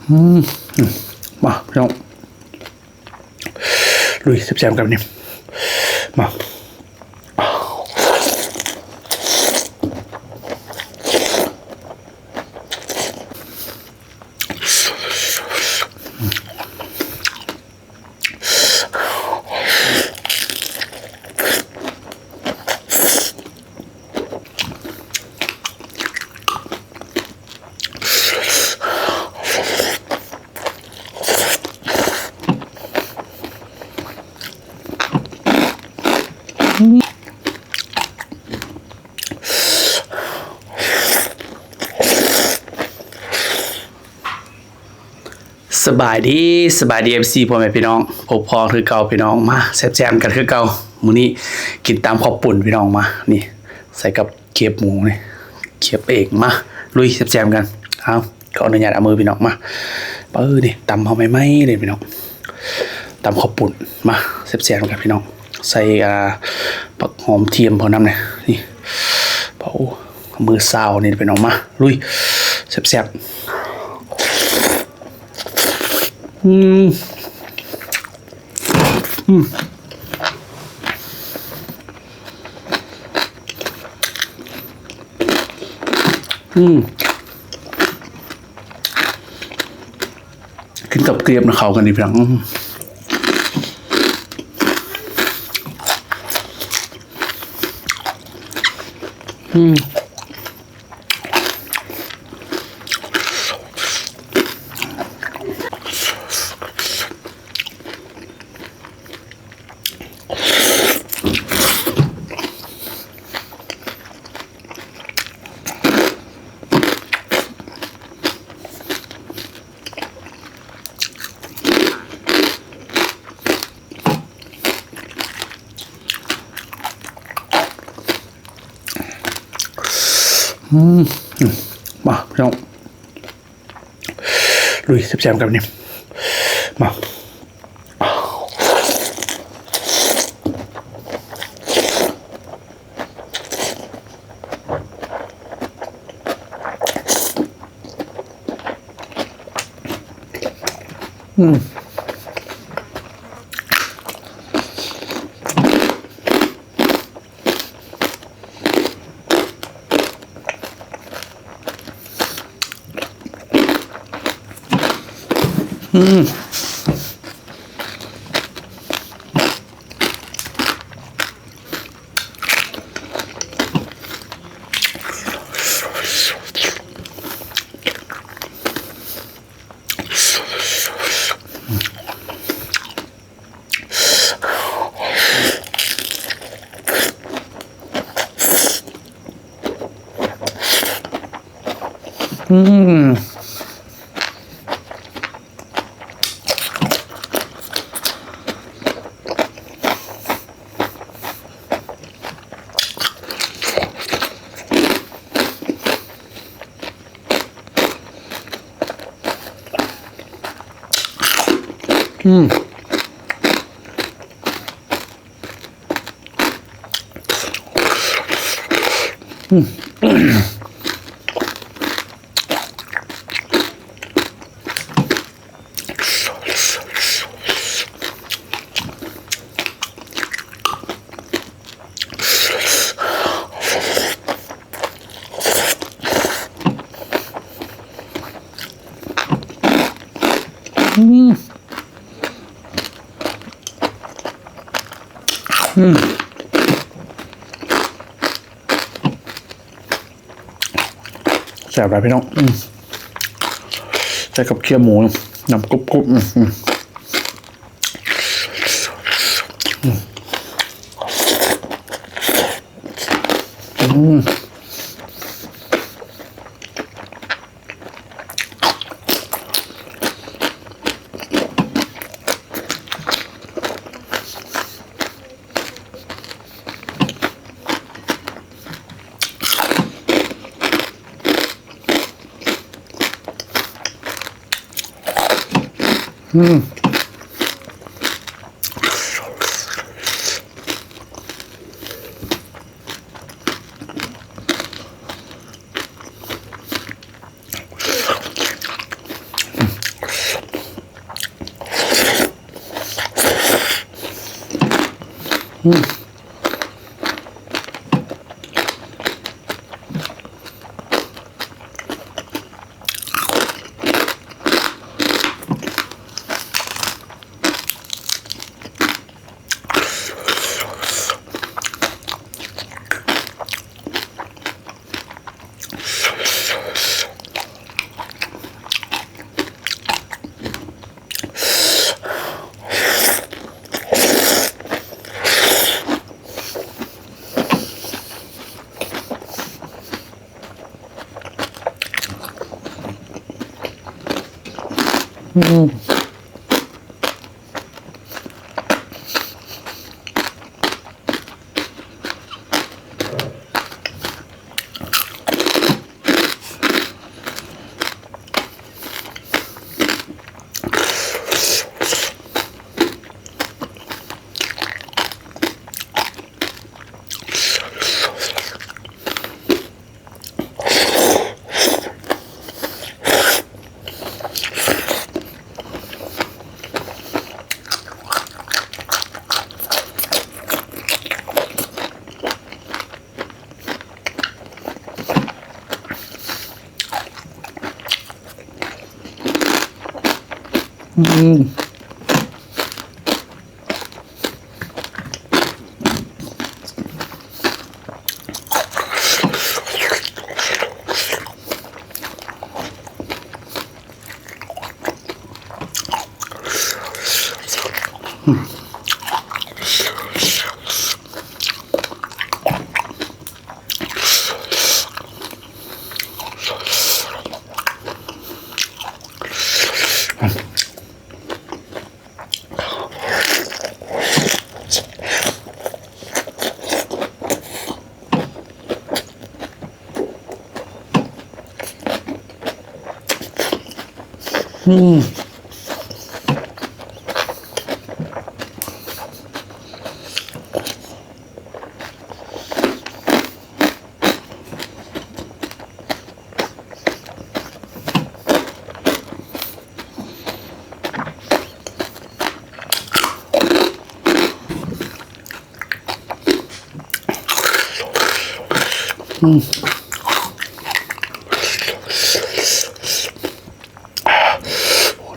มาพี่น้องลุยแซ่บๆกันนี่มาสบายดี FC พ่อแม่พี่น้องพบพอคือเก่าพี่น้องมาแซ่บๆกันคือเก่ามื้อนี้กินตามข้าวปุ่นพี่น้องมานี่ใส่กับเก็บหมูนี่เก็บเองมาลุยแซ่บๆกันเอาขออนุญาตเอามือพี่น้องมานี่ตำเฮาใหม่ๆเลยพี่น้องตำข้าวปุ่นมาแซ่บๆกันพี่น้องใส่ผักหอมเทียมพอน้ำนี่เผามือซาวนี่พี่น้องมาลุยแซ่บๆกินกับเกลียบนะเขากันดิพี่น้องมาพี่น้องลุยแซ่บๆกันนี่มาแซ่บเลยพี่น้องใส่กับเคี่ยวหมูน้ำกรุบๆ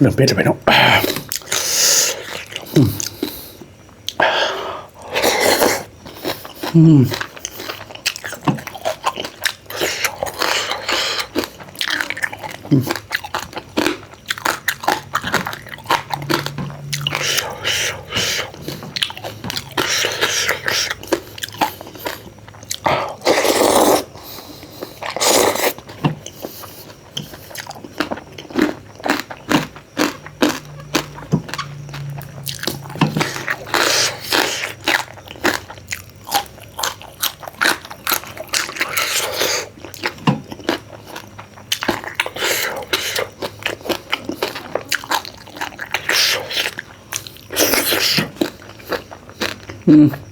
เริ่มเป็ดไปเนาะอืม